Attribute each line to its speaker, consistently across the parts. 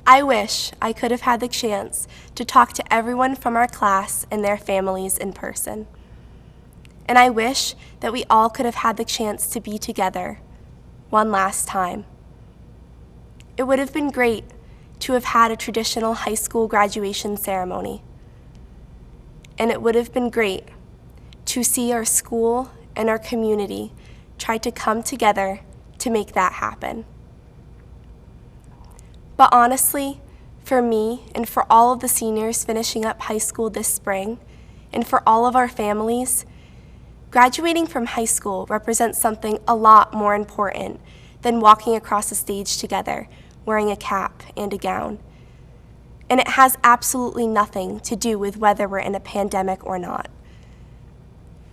Speaker 1: I wish I could have had the chance to talk to everyone from our class and their families in person. And I wish that we all could have had the chance to be together one last time. It would have been great to have had a traditional high school graduation ceremony. And it would have been great to see our school and our community try to come together to make that happen. But honestly, for me and for all of the seniors finishing up high school this spring, and for all of our families, graduating from high school represents something a lot more important than walking across the stage together wearing a cap and a gown. And it has absolutely nothing to do with whether we're in a pandemic or not.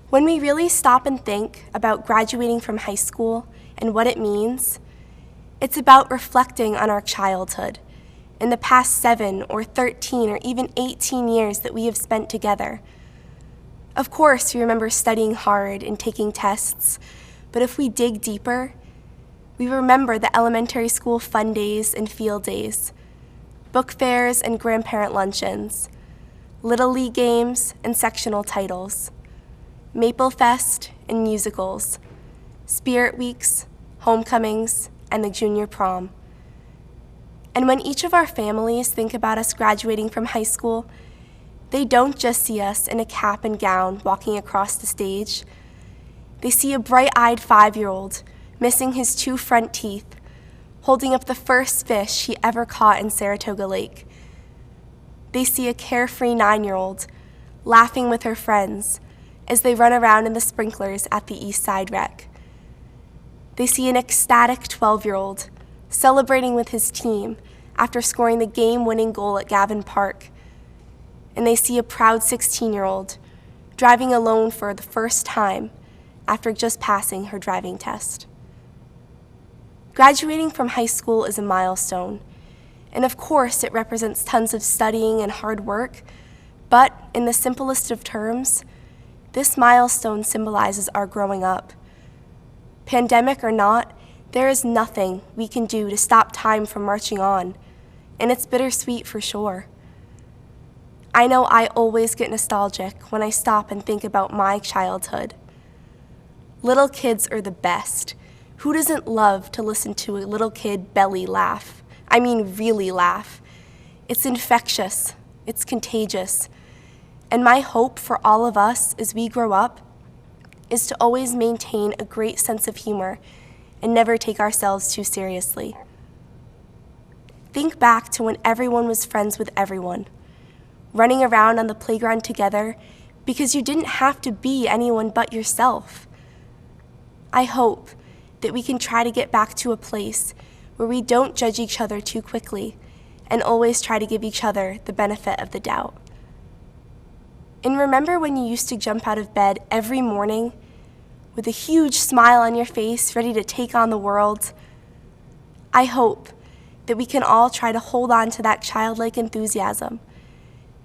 Speaker 1: When we really stop and think about graduating from high school and what it means, it's about reflecting on our childhood in the past 7 or 13 or even 18 years that we have spent together. Of course, we remember studying hard and taking tests, but if we dig deeper, we remember the elementary school fun days and field days, book fairs and grandparent luncheons, Little League games and sectional titles, Maple Fest and musicals, Spirit Weeks, homecomings, and the junior prom. And when each of our families think about us graduating from high school, they don't just see us in a cap and gown walking across the stage. They see a bright-eyed 5-year-old missing his 2 front teeth, holding up the first fish he ever caught in Saratoga Lake. They see a carefree 9-year-old laughing with her friends as they run around in the sprinklers at the East Side Rec. They see an ecstatic 12-year-old celebrating with his team after scoring the game-winning goal at Gavin Park. And they see a proud 16-year-old driving alone for the first time after just passing her driving test. Graduating from high school is a milestone, and of course it represents tons of studying and hard work, but in the simplest of terms, this milestone symbolizes our growing up. Pandemic or not, there is nothing we can do to stop time from marching on, and it's bittersweet for sure. I know I always get nostalgic when I stop and think about my childhood. Little kids are the best. Who doesn't love to listen to a little kid belly laugh? I mean really laugh. It's infectious, it's contagious. And my hope for all of us as we grow up is to always maintain a great sense of humor and never take ourselves too seriously. Think back to when everyone was friends with everyone, running around on the playground together because you didn't have to be anyone but yourself. I hope that we can try to get back to a place where we don't judge each other too quickly and always try to give each other the benefit of the doubt. And remember when you used to jump out of bed every morning with a huge smile on your face, ready to take on the world? I hope that we can all try to hold on to that childlike enthusiasm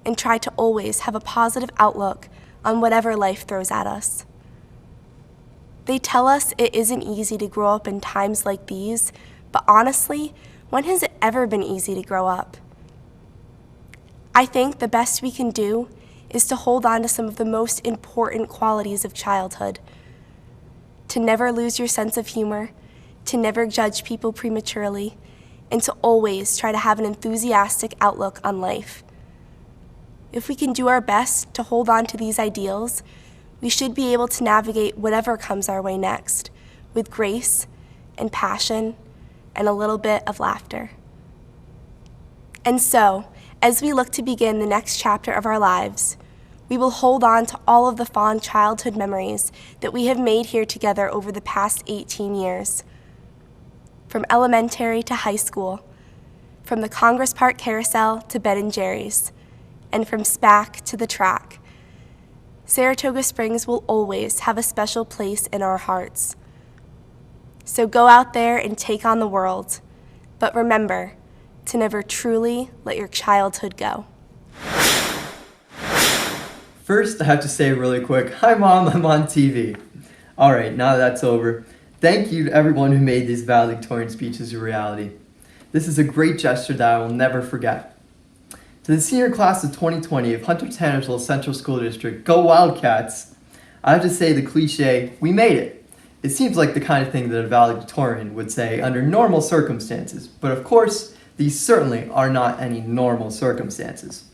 Speaker 1: and try to always have a positive outlook on whatever life throws at us. They tell us it isn't easy to grow up in times like these, but honestly, when has it ever been easy to grow up? I think the best we can do is to hold on to some of the most important qualities of childhood. To never lose your sense of humor, to never judge people prematurely, and to always try to have an enthusiastic outlook on life. If we can do our best to hold on to these ideals, we should be able to navigate whatever comes our way next with grace and passion and a little bit of laughter. And so, as we look to begin the next chapter of our lives, we will hold on to all of the fond childhood memories that we have made here together over the past 18 years. From elementary to high school, from the Congress Park Carousel to Ben & Jerry's, and from SPAC to the track, Saratoga Springs will always have a special place in our hearts. So go out there and take on the world, but remember to never truly let your childhood go.
Speaker 2: First, I have to say really quick, hi Mom, I'm on TV. All right, now that that's over, thank you to everyone who made these valedictorian speeches a reality. This is a great gesture that I will never forget. To the senior class of 2020 of Hunter-Tannersville Central School District, go Wildcats! I have to say the cliche, we made it. It seems like the kind of thing that a valedictorian would say under normal circumstances, but of course, these certainly are not any normal circumstances.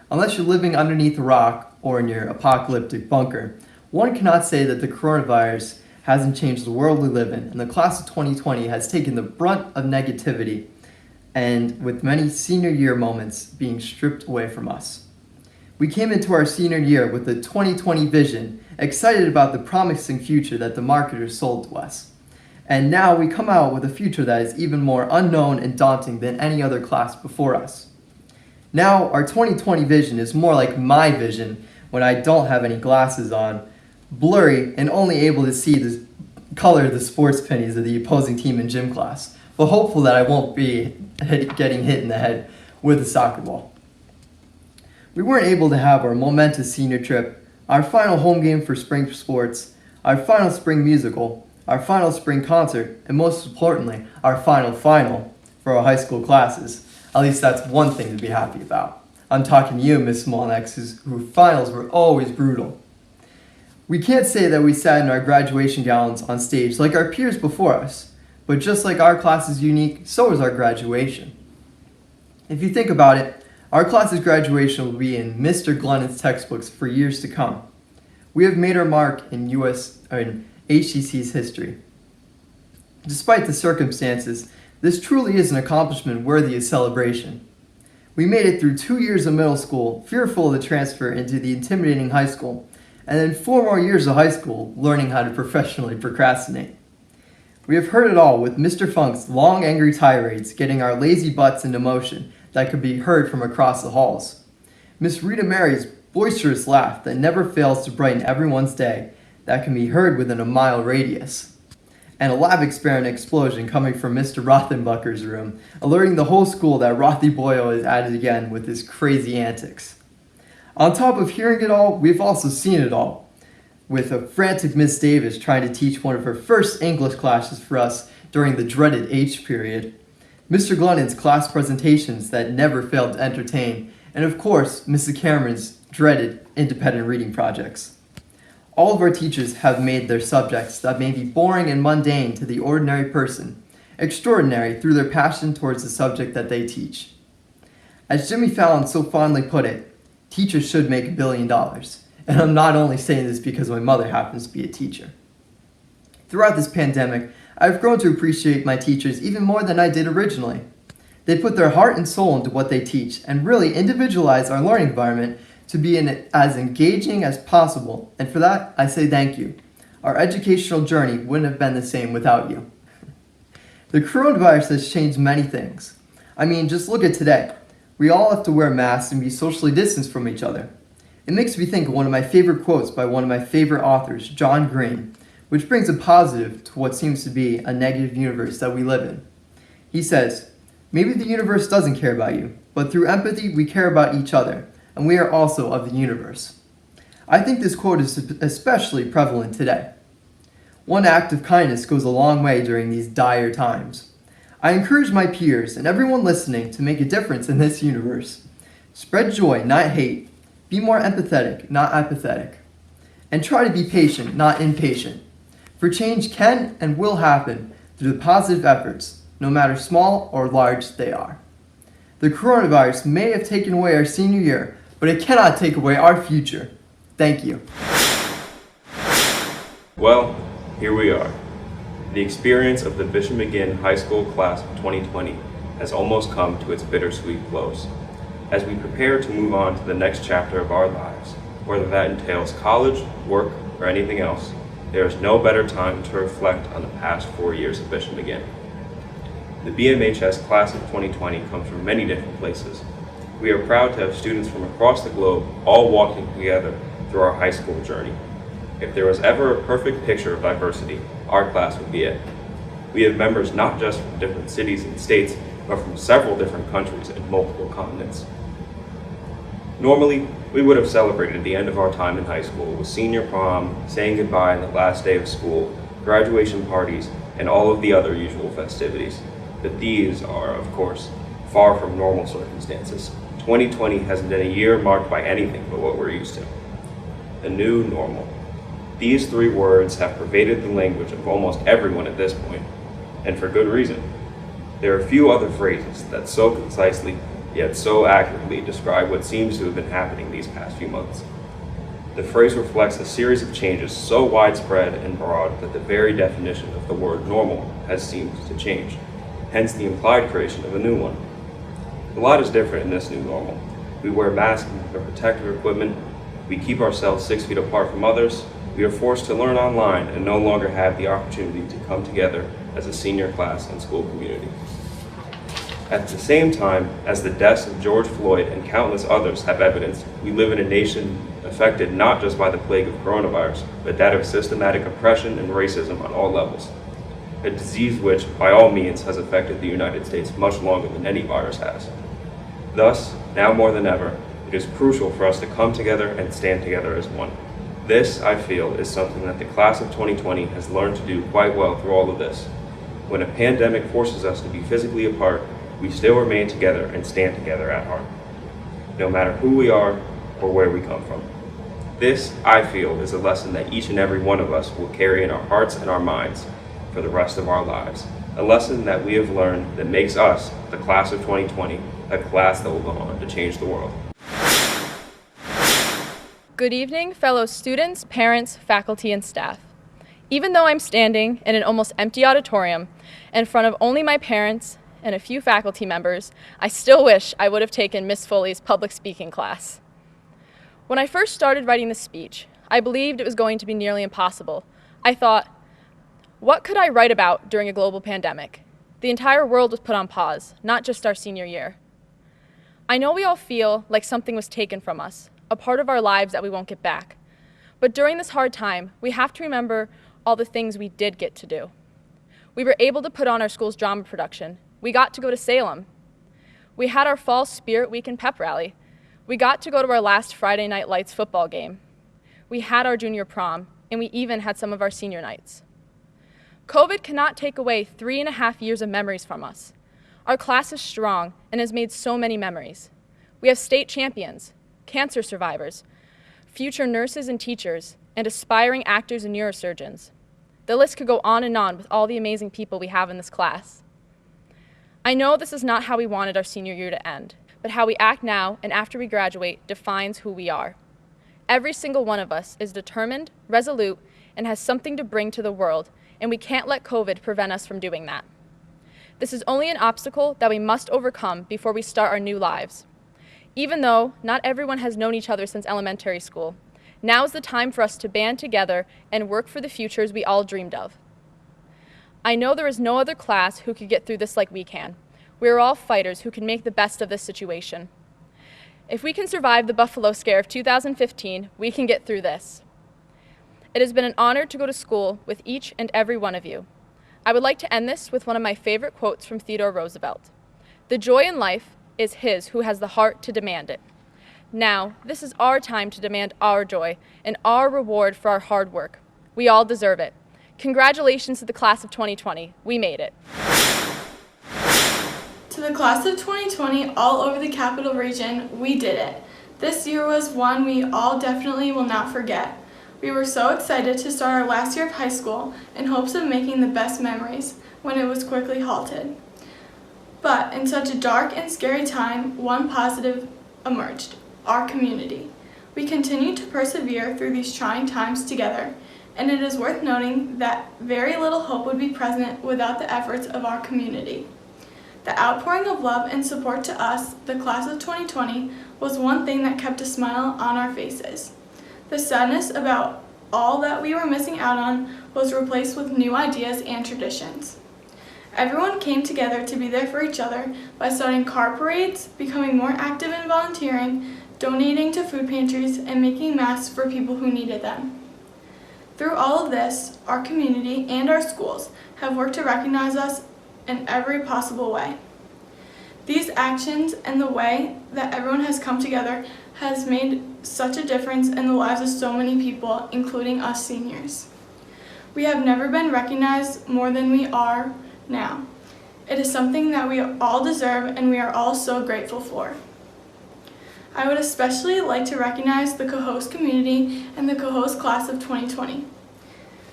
Speaker 2: Unless you're living underneath a rock or in your apocalyptic bunker, one cannot say that the coronavirus hasn't changed the world we live in, and the class of 2020 has taken the brunt of negativity, and with many senior year moments being stripped away from us. We came into our senior year with a 2020 vision, excited about the promising future that the marketers sold to us. And now we come out with a future that is even more unknown and daunting than any other class before us. Now our 2020 vision is more like my vision when I don't have any glasses on, blurry and only able to see the color of the sports pennies of the opposing team in gym class, but hopeful that I won't be getting hit in the head with a soccer ball. We weren't able to have our momentous senior trip, our final home game for spring sports, our final spring musical, our final spring concert, and most importantly, our final for our high school classes. At least that's one thing to be happy about. I'm talking to you, Miss Smolnex, whose finals were always brutal. We can't say that we sat in our graduation gowns on stage like our peers before us, but just like our class is unique, so is our graduation. If you think about it, our class's graduation will be in Mr. Glennon's textbooks for years to come. We have made our mark in HCC's history. Despite the circumstances, this truly is an accomplishment worthy of celebration. We made it through 2 years of middle school, fearful of the transfer into the intimidating high school, and then 4 more years of high school learning how to professionally procrastinate. We have heard it all with Mr. Funk's long angry tirades getting our lazy butts into motion that could be heard from across the halls. Miss Rita Mary's boisterous laugh that never fails to brighten everyone's day that can be heard within a mile radius. And a lab experiment explosion coming from Mr. Rothenbucker's room, alerting the whole school that Rothy Boyle is at it again with his crazy antics. On top of hearing it all, we've also seen it all, with a frantic Miss Davis trying to teach one of her first English classes for us during the dreaded H period, Mr. Glennon's class presentations that never failed to entertain, and of course, Mrs. Cameron's dreaded independent reading projects. All of our teachers have made their subjects that may be boring and mundane to the ordinary person, extraordinary through their passion towards the subject that they teach. As Jimmy Fallon so fondly put it, teachers should make $1 billion. And I'm not only saying this because my mother happens to be a teacher. Throughout this pandemic, I've grown to appreciate my teachers even more than I did originally. They put their heart and soul into what they teach and really individualize our learning environment to be as engaging as possible, and for that, I say thank you. Our educational journey wouldn't have been the same without you. The coronavirus has changed many things. I mean, just look at today. We all have to wear masks and be socially distanced from each other. It makes me think of one of my favorite quotes by one of my favorite authors, John Green, which brings a positive to what seems to be a negative universe that we live in. He says, "Maybe the universe doesn't care about you, but through empathy we care about each other, and we are also of the universe." I think this quote is especially prevalent today. One act of kindness goes a long way during these dire times. I encourage my peers and everyone listening to make a difference in this universe. Spread joy, not hate. Be more empathetic, not apathetic. And try to be patient, not impatient. For change can and will happen through the positive efforts, no matter small or large they are. The coronavirus may have taken away our senior year, but it cannot take away our future. Thank you.
Speaker 3: Well, here we are. The experience of the Bishop Maginn High School Class of 2020 has almost come to its bittersweet close. As we prepare to move on to the next chapter of our lives, whether that entails college, work, or anything else, there is no better time to reflect on the past 4 years of Bishop Maginn. The BMHS Class of 2020 comes from many different places. We are proud to have students from across the globe all walking together through our high school journey. If there was ever a perfect picture of diversity, our class would be it. We have members not just from different cities and states, but from several different countries and multiple continents. Normally, we would have celebrated the end of our time in high school with senior prom, saying goodbye on the last day of school, graduation parties, and all of the other usual festivities. But these are, of course, far from normal circumstances. 2020 hasn't been a year marked by anything but what we're used to. The new normal. These three words have pervaded the language of almost everyone at this point, and for good reason. There are few other phrases that so concisely, yet so accurately describe what seems to have been happening these past few months. The phrase reflects a series of changes so widespread and broad that the very definition of the word normal has seemed to change, hence the implied creation of a new one. A lot is different in this new normal. We wear masks and protective equipment, we keep ourselves 6 feet apart from others, we are forced to learn online and no longer have the opportunity to come together as a senior class and school community. At the same time, as the deaths of George Floyd and countless others have evidenced, we live in a nation affected not just by the plague of coronavirus, but that of systematic oppression and racism on all levels. A disease which, by all means, has affected the United States much longer than any virus has. Thus, now more than ever, it is crucial for us to come together and stand together as one. This, I feel, is something that the class of 2020 has learned to do quite well through all of this. When a pandemic forces us to be physically apart, we still remain together and stand together at heart, no matter who we are or where we come from. This, I feel, is a lesson that each and every one of us will carry in our hearts and our minds for the rest of our lives. A lesson that we have learned that makes us, the class of 2020, a class that will go on to change the world.
Speaker 4: Good evening, fellow students, parents, faculty, and staff. Even though I'm standing in an almost empty auditorium in front of only my parents and a few faculty members, I still wish I would have taken Miss Foley's public speaking class. When I first started writing this speech, I believed it was going to be nearly impossible. I thought, what could I write about during a global pandemic? The entire world was put on pause, not just our senior year. I know we all feel like something was taken from us, a part of our lives that we won't get back. But during this hard time, we have to remember all the things we did get to do. We were able to put on our school's drama production. We got to go to Salem. We had our fall Spirit Week and pep rally. We got to go to our last Friday Night Lights football game. We had our junior prom, and we even had some of our senior nights. COVID cannot take away 3.5 years of memories from us. Our class is strong and has made so many memories. We have state champions, cancer survivors, future nurses and teachers, and aspiring actors and neurosurgeons. The list could go on and on with all the amazing people we have in this class. I know this is not how we wanted our senior year to end, but how we act now and after we graduate defines who we are. Every single one of us is determined, resolute, and has something to bring to the world, and we can't let COVID prevent us from doing that. This is only an obstacle that we must overcome before we start our new lives. Even though not everyone has known each other since elementary school, now is the time for us to band together and work for the futures we all dreamed of. I know there is no other class who could get through this like we can. We are all fighters who can make the best of this situation. If we can survive the Buffalo Scare of 2015, we can get through this. It has been an honor to go to school with each and every one of you. I would like to end this with one of my favorite quotes from Theodore Roosevelt. "The joy in life is his who has the heart to demand it." Now, this is our time to demand our joy and our reward for our hard work. We all deserve it. Congratulations to the class of 2020. We made it.
Speaker 5: To the class of 2020 all over the Capital Region, we did it. This year was one we all definitely will not forget. We were so excited to start our last year of high school in hopes of making the best memories when it was quickly halted. But in such a dark and scary time, one positive emerged: our community. We continued to persevere through these trying times together, and it is worth noting that very little hope would be present without the efforts of our community. The outpouring of love and support to us, the class of 2020, was one thing that kept a smile on our faces. The sadness about all that we were missing out on was replaced with new ideas and traditions. Everyone came together to be there for each other by starting car parades, becoming more active in volunteering, donating to food pantries, and making masks for people who needed them. Through all of this, our community and our schools have worked to recognize us in every possible way. These actions and the way that everyone has come together has made such a difference in the lives of so many people, including us seniors. We have never been recognized more than we are now. It is something that we all deserve and we are all so grateful for. I would especially like to recognize the Cohoes community and the Cohoes class of 2020.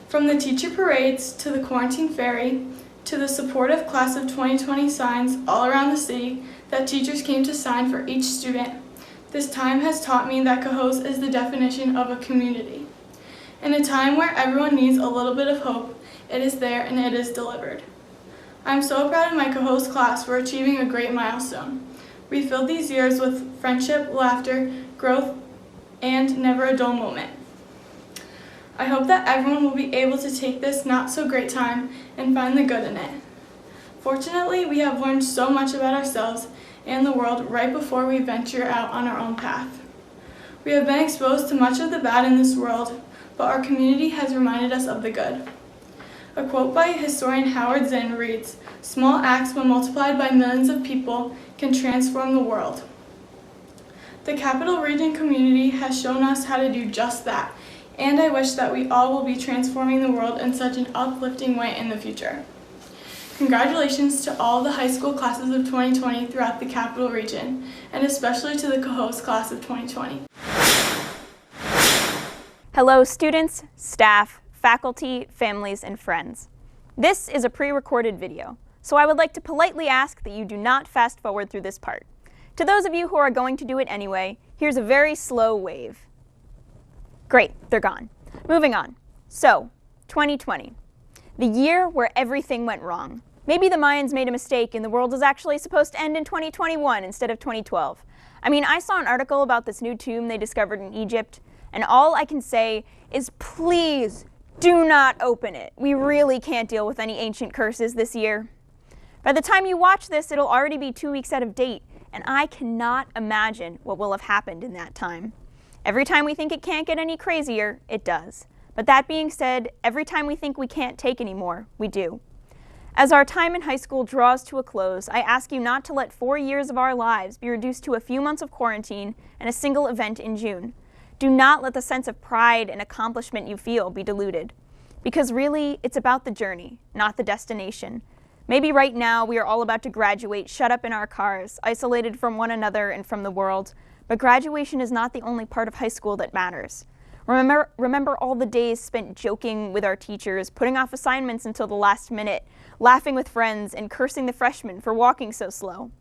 Speaker 5: From the teacher parades to the quarantine ferry to the supportive class of 2020 signs all around the city that teachers came to sign for each student, this time has taught me that Cohoes is the definition of a community. In a time where everyone needs a little bit of hope, it is there and it is delivered. I'm so proud of my Cohoes class for achieving a great milestone. We filled these years with friendship, laughter, growth, and never a dull moment. I hope that everyone will be able to take this not so great time and find the good in it. Fortunately, we have learned so much about ourselves and the world right before we venture out on our own path. We have been exposed to much of the bad in this world, but our community has reminded us of the good. A quote by historian Howard Zinn reads, "Small acts when multiplied by millions of people can transform the world." The Capital Region community has shown us how to do just that, and I wish that we all will be transforming the world in such an uplifting way in the future. Congratulations to all the high school classes of 2020 throughout the Capital Region, and especially to the Cohoes class of 2020.
Speaker 6: Hello students, staff, faculty, families, and friends. This is a pre-recorded video, so I would like to politely ask that you do not fast forward through this part. To those of you who are going to do it anyway, here's a very slow wave. Great, they're gone. Moving on. So, 2020. The year where everything went wrong. Maybe the Mayans made a mistake and the world was actually supposed to end in 2021 instead of 2012. I mean, I saw an article about this new tomb they discovered in Egypt, and all I can say is please do not open it. We really can't deal with any ancient curses this year. By the time you watch this, it'll already be 2 weeks out of date, and I cannot imagine what will have happened in that time. Every time we think it can't get any crazier, it does. But that being said, every time we think we can't take anymore, we do. As our time in high school draws to a close, I ask you not to let 4 years of our lives be reduced to a few months of quarantine and a single event in June. Do not let the sense of pride and accomplishment you feel be diluted. Because really, it's about the journey, not the destination. Maybe right now we are all about to graduate, shut up in our cars, isolated from one another and from the world, but graduation is not the only part of high school that matters. Remember all the days spent joking with our teachers, putting off assignments until the last minute, laughing with friends, and cursing the freshmen for walking so slow.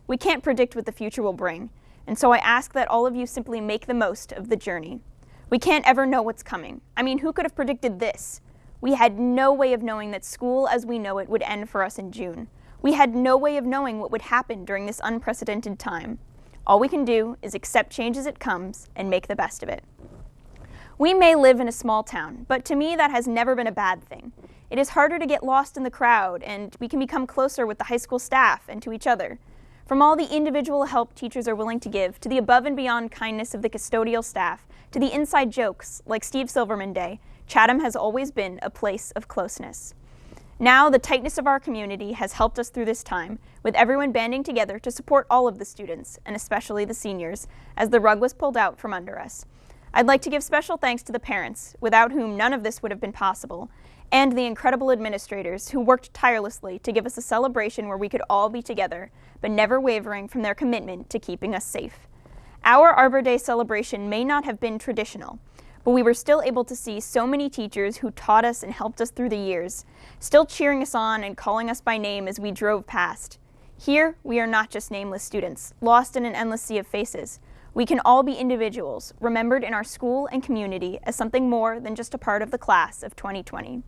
Speaker 6: We can't predict what the future will bring, and so I ask that all of you simply make the most of the journey. We can't ever know what's coming. I mean, who could have predicted this? We had no way of knowing that school as we know it would end for us in June. We had no way of knowing what would happen during this unprecedented time. All we can do is accept change as it comes and make the best of it. We may live in a small town, but to me that has never been a bad thing. It is harder to get lost in the crowd, and we can become closer with the high school staff and to each other. From all the individual help teachers are willing to give, to the above and beyond kindness of the custodial staff, to the inside jokes, like Steve Silverman Day, Chatham has always been a place of closeness. Now, the tightness of our community has helped us through this time, with everyone banding together to support all of the students, and especially the seniors, as the rug was pulled out from under us. I'd like to give special thanks to the parents, without whom none of this would have been possible, and the incredible administrators who worked tirelessly to give us a celebration where we could all be together, but never wavering from their commitment to keeping us safe. Our Arbor Day celebration may not have been traditional, but we were still able to see so many teachers who taught us and helped us through the years, still cheering us on and calling us by name as we drove past. Here, we are not just nameless students, lost in an endless sea of faces. We can all be individuals, remembered in our school and community as something more than just a part of the class of 2020.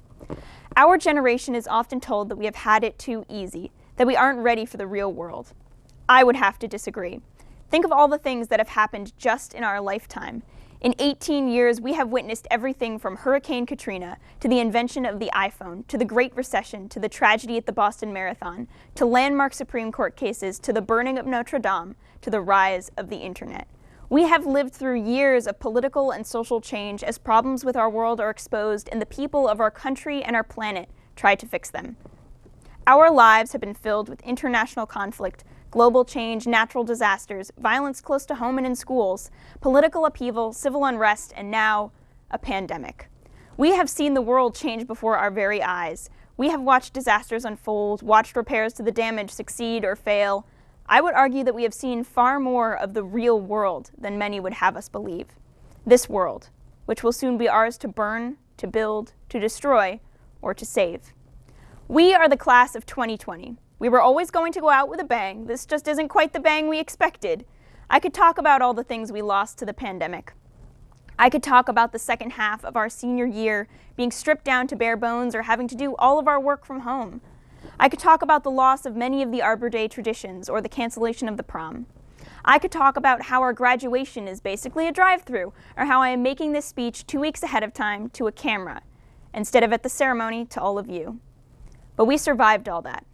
Speaker 6: Our generation is often told that we have had it too easy, that we aren't ready for the real world. I would have to disagree. Think of all the things that have happened just in our lifetime. In 18 years, we have witnessed everything from Hurricane Katrina to the invention of the iPhone, to the Great Recession, to the tragedy at the Boston Marathon, to landmark Supreme Court cases, to the burning of Notre Dame, to the rise of the internet. We have lived through years of political and social change as problems with our world are exposed and the people of our country and our planet try to fix them. Our lives have been filled with international conflict, global change, natural disasters, violence close to home and in schools, political upheaval, civil unrest, and now a pandemic. We have seen the world change before our very eyes. We have watched disasters unfold, watched repairs to the damage succeed or fail. I would argue that we have seen far more of the real world than many would have us believe. This world, which will soon be ours to burn, to build, to destroy, or to save. We are the class of 2020. We were always going to go out with a bang. This just isn't quite the bang we expected. I could talk about all the things we lost to the pandemic. I could talk about the second half of our senior year being stripped down to bare bones or having to do all of our work from home. I could talk about the loss of many of the Arbor Day traditions or the cancellation of the prom. I could talk about how our graduation is basically a drive-through, or how I am making this speech 2 weeks ahead of time to a camera, instead of at the ceremony to all of you. But we survived all that.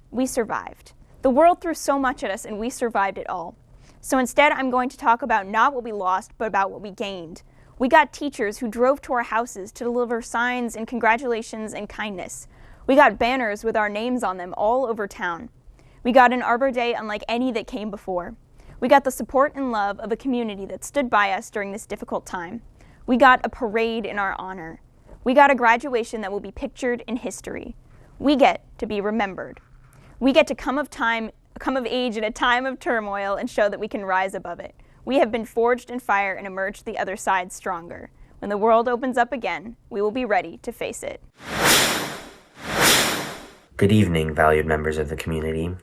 Speaker 6: We survived. The world threw so much at us, and we survived it all. So instead, I'm going to talk about not what we lost, but about what we gained. We got teachers who drove to our houses to deliver signs and congratulations and kindness. We got banners with our names on them all over town. We got an Arbor Day unlike any that came before. We got the support and love of a community that stood by us during this difficult time. We got a parade in our honor. We got a graduation that will be pictured in history. We get to be remembered. We get to come of age in a time of turmoil and show that we can rise above it. We have been forged in fire and emerged the other side stronger. When the world opens up again, we will be ready to face it.
Speaker 7: Good evening, valued members of the community,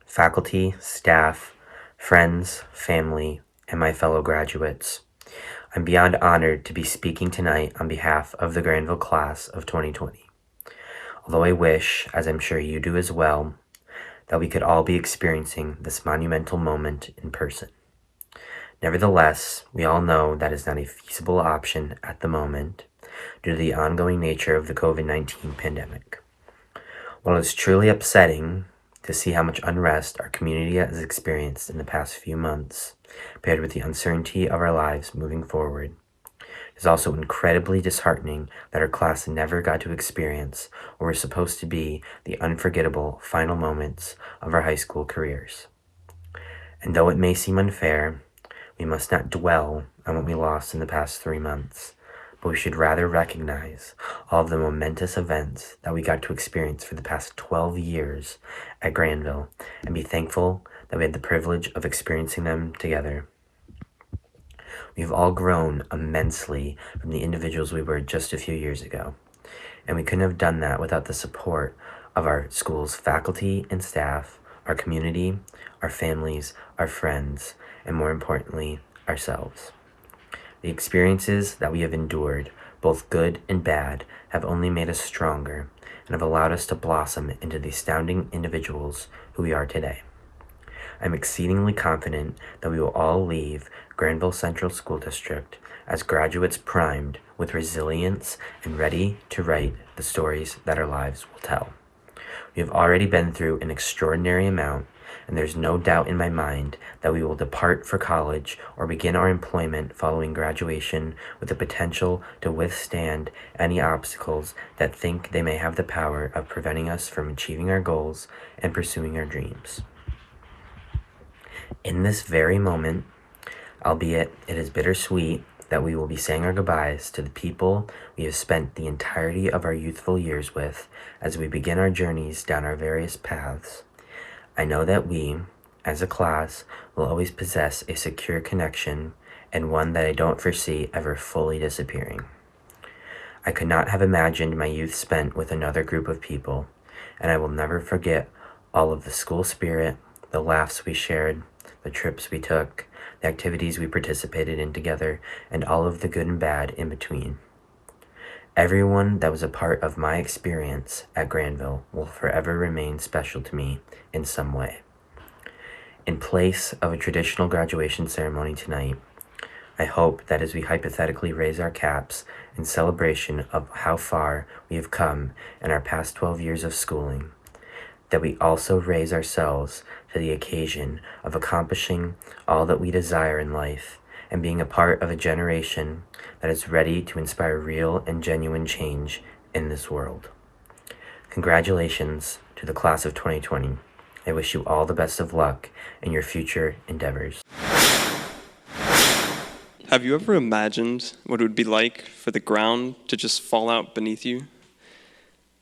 Speaker 7: faculty, staff, friends, family, and my fellow graduates. I'm beyond honored to be speaking tonight on behalf of the Granville class of 2020. Although I wish, as I'm sure you do as well, that we could all be experiencing this monumental moment in person. Nevertheless, we all know that is not a feasible option at the moment due to the ongoing nature of the COVID-19 pandemic. While it's truly upsetting to see how much unrest our community has experienced in the past few months, paired with the uncertainty of our lives moving forward, it's also incredibly disheartening that our class never got to experience what were supposed to be the unforgettable final moments of our high school careers. And though it may seem unfair, we must not dwell on what we lost in the past 3 months, but we should rather recognize all of the momentous events that we got to experience for the past 12 years at Granville and be thankful that we had the privilege of experiencing them together. We've all grown immensely from the individuals we were just a few years ago, and we couldn't have done that without the support of our school's faculty and staff, our community, our families, our friends, and more importantly, ourselves. The experiences that we have endured, both good and bad, have only made us stronger and have allowed us to blossom into the astounding individuals who we are today. I'm exceedingly confident that we will all leave Granville Central School District as graduates primed with resilience and ready to write the stories that our lives will tell. We have already been through an extraordinary amount, and there's no doubt in my mind that we will depart for college or begin our employment following graduation with the potential to withstand any obstacles that think they may have the power of preventing us from achieving our goals and pursuing our dreams. In this very moment, albeit it is bittersweet that we will be saying our goodbyes to the people we have spent the entirety of our youthful years with as we begin our journeys down our various paths, I know that we, as a class, will always possess a secure connection and one that I don't foresee ever fully disappearing. I could not have imagined my youth spent with another group of people, and I will never forget all of the school spirit, the laughs we shared, the trips we took, the activities we participated in together, and all of the good and bad in between. Everyone that was a part of my experience at Granville will forever remain special to me in some way. In place of a traditional graduation ceremony tonight, I hope that as we hypothetically raise our caps in celebration of how far we have come in our past 12 years of schooling, that we also raise ourselves to the occasion of accomplishing all that we desire in life and being a part of a generation that is ready to inspire real and genuine change in this world. Congratulations to the class of 2020. I wish you all the best of luck in your future endeavors.
Speaker 8: Have you ever imagined what it would be like for the ground to just fall out beneath you?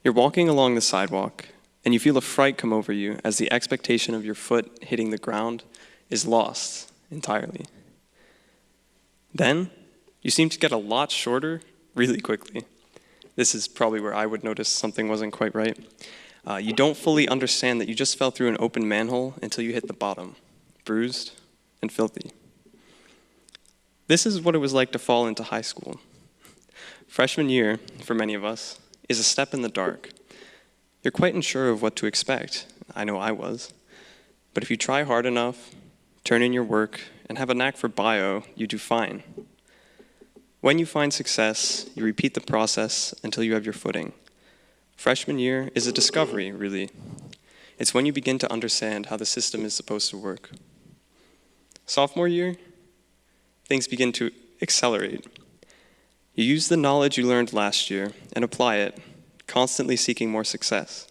Speaker 8: You're walking along the sidewalk, and you feel a fright come over you as the expectation of your foot hitting the ground is lost entirely. Then, you seem to get a lot shorter really quickly. This is probably where I would notice something wasn't quite right. You don't fully understand that you just fell through an open manhole until you hit the bottom, bruised and filthy. This is what it was like to fall into high school. Freshman year, for many of us, is a step in the dark. You're quite unsure of what to expect. I know I was. But if you try hard enough, turn in your work, and have a knack for bio, you do fine. When you find success, you repeat the process until you have your footing. Freshman year is a discovery, really. It's when you begin to understand how the system is supposed to work. Sophomore year, things begin to accelerate. You use the knowledge you learned last year and apply it, constantly seeking more success.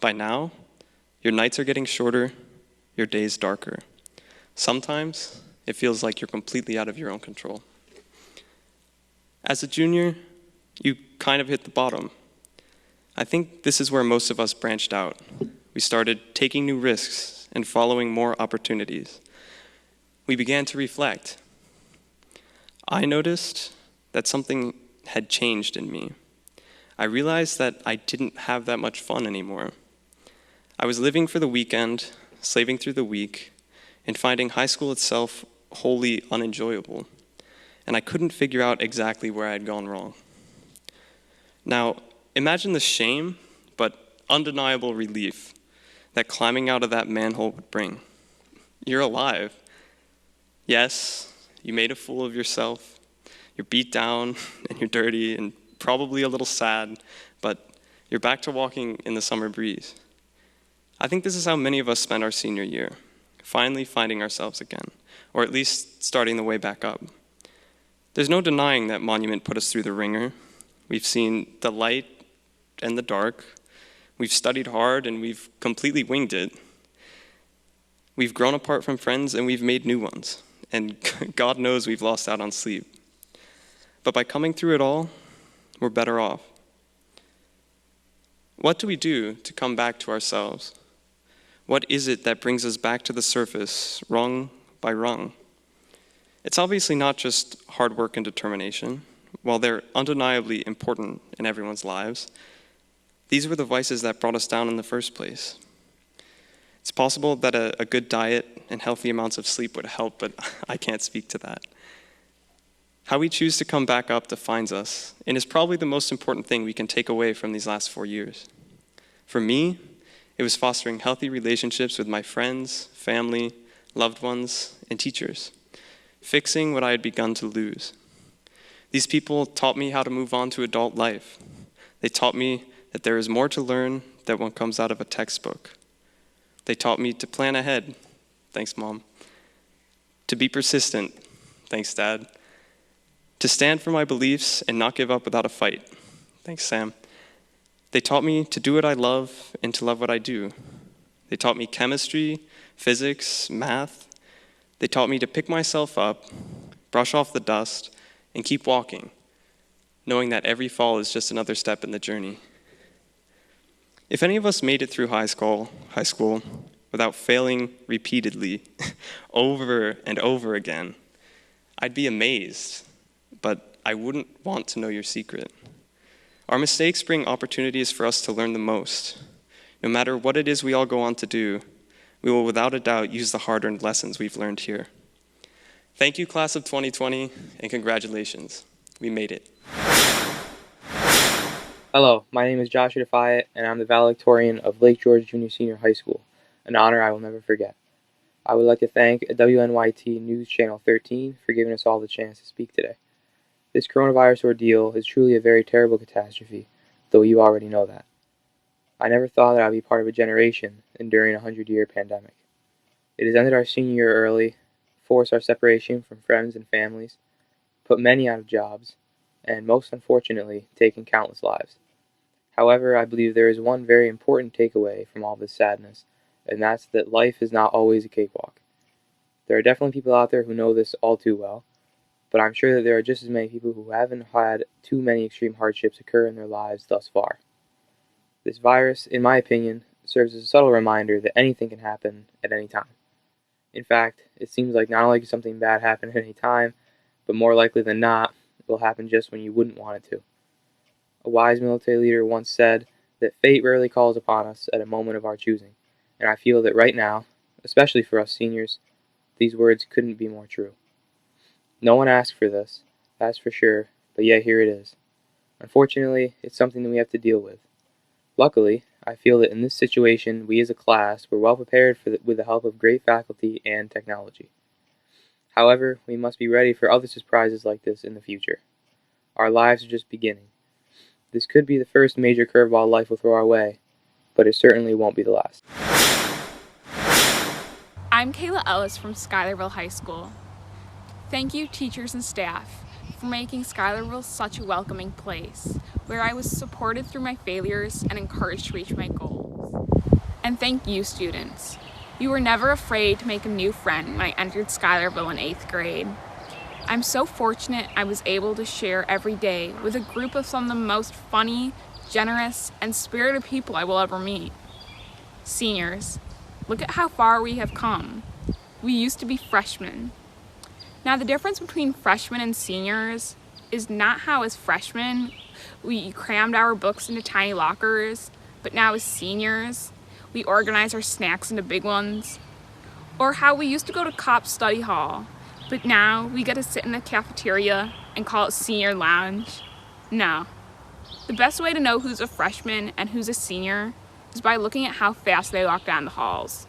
Speaker 8: By now, your nights are getting shorter, your days darker. Sometimes, it feels like you're completely out of your own control. As a junior, you kind of hit the bottom. I think this is where most of us branched out. We started taking new risks and following more opportunities. We began to reflect. I noticed that something had changed in me. I realized that I didn't have that much fun anymore. I was living for the weekend, slaving through the week, and finding high school itself wholly unenjoyable. And I couldn't figure out exactly where I had gone wrong. Now, imagine the shame, but undeniable relief that climbing out of that manhole would bring. You're alive. Yes, you made a fool of yourself. You're beat down, and you're dirty, and probably a little sad, but you're back to walking in the summer breeze. I think this is how many of us spent our senior year, finally finding ourselves again, or at least starting the way back up. There's no denying that Monument put us through the ringer. We've seen the light and the dark. We've studied hard, and we've completely winged it. We've grown apart from friends, and we've made new ones. And God knows we've lost out on sleep. But by coming through it all, we're better off. What do we do to come back to ourselves? What is it that brings us back to the surface, rung by rung? It's obviously not just hard work and determination. While they're undeniably important in everyone's lives, these were the vices that brought us down in the first place. It's possible that a good diet and healthy amounts of sleep would help, but I can't speak to that. How we choose to come back up defines us, and is probably the most important thing we can take away from these last 4 years. For me, it was fostering healthy relationships with my friends, family, loved ones, and teachers, fixing what I had begun to lose. These people taught me how to move on to adult life. They taught me that there is more to learn than what comes out of a textbook. They taught me to plan ahead. Thanks, Mom. To be persistent. Thanks, Dad. To stand for my beliefs and not give up without a fight. Thanks, Sam. They taught me to do what I love and to love what I do. They taught me chemistry, physics, math. They taught me to pick myself up, brush off the dust, and keep walking, knowing that every fall is just another step in the journey. If any of us made it through high school without failing repeatedly, over and over again, I'd be amazed, but I wouldn't want to know your secret. Our mistakes bring opportunities for us to learn the most. No matter what it is we all go on to do, we will without a doubt use the hard-earned lessons we've learned here. Thank you, class of 2020, and congratulations. We made it.
Speaker 9: Hello, my name is Joshua Defiant, and I'm the valedictorian of Lake George Junior Senior High School, an honor I will never forget. I would like to thank WNYT News Channel 13 for giving us all the chance to speak today. This coronavirus ordeal is truly a very terrible catastrophe, though you already know that. I never thought that I would be part of a generation enduring a 100-year pandemic. It has ended our senior year early, forced our separation from friends and families, put many out of jobs, and most unfortunately, taken countless lives. However, I believe there is one very important takeaway from all this sadness, and that's that life is not always a cakewalk. There are definitely people out there who know this all too well, but I'm sure that there are just as many people who haven't had too many extreme hardships occur in their lives thus far. This virus, in my opinion, serves as a subtle reminder that anything can happen at any time. In fact, it seems like not only can something bad happen at any time, but more likely than not, it will happen just when you wouldn't want it to. A wise military leader once said that fate rarely calls upon us at a moment of our choosing, and I feel that right now, especially for us seniors, these words couldn't be more true. No one asked for this, that's for sure, but yet here it is. Unfortunately, it's something that we have to deal with. Luckily, I feel that in this situation, we as a class were well prepared with the help of great faculty and technology. However, we must be ready for other surprises like this in the future. Our lives are just beginning. This could be the first major curveball life will throw our way, but it certainly won't be the last.
Speaker 10: I'm Kaela Ellis from Schuylerville High School. Thank you, teachers and staff, for making Schuylerville such a welcoming place, where I was supported through my failures and encouraged to reach my goals. And thank you, students. You were never afraid to make a new friend when I entered Schuylerville in 8th grade. I'm so fortunate I was able to share every day with a group of some of the most funny, generous, and spirited people I will ever meet. Seniors, look at how far we have come. We used to be freshmen. Now, the difference between freshmen and seniors is not how as freshmen we crammed our books into tiny lockers, but now as seniors we organize our snacks into big ones. Or how we used to go to COP study hall, but now we get to sit in the cafeteria and call it senior lounge. No. The best way to know who's a freshman and who's a senior is by looking at how fast they walk down the halls.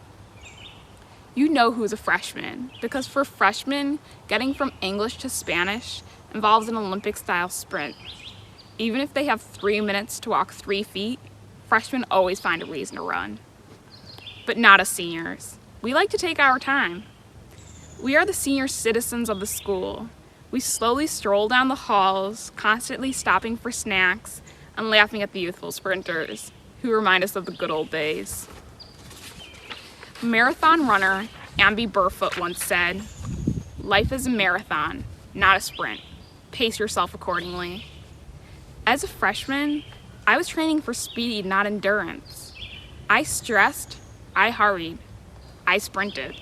Speaker 10: You know who's a freshman, because for freshmen, getting from English to Spanish involves an Olympic-style sprint. Even if they have 3 minutes to walk 3 feet, freshmen always find a reason to run. But not as seniors. We like to take our time. We are the senior citizens of the school. We slowly stroll down the halls, constantly stopping for snacks and laughing at the youthful sprinters, who remind us of the good old days. Marathon runner Amby Burfoot once said, "Life is a marathon, not a sprint. Pace yourself accordingly." As a freshman, I was training for speed, not endurance. I stressed, I hurried, I sprinted.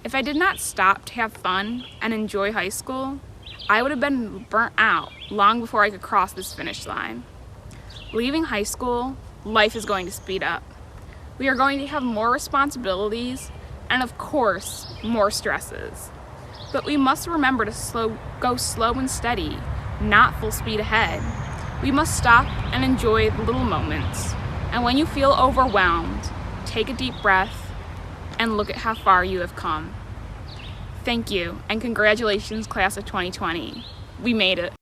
Speaker 10: If I did not stop to have fun and enjoy high school, I would have been burnt out long before I could cross this finish line. Leaving high school, life is going to speed up. We are going to have more responsibilities and, of course, more stresses. But we must remember to go slow and steady, not full speed ahead. We must stop and enjoy the little moments. And when you feel overwhelmed, take a deep breath and look at how far you have come. Thank you, and congratulations, class of 2020. We made it.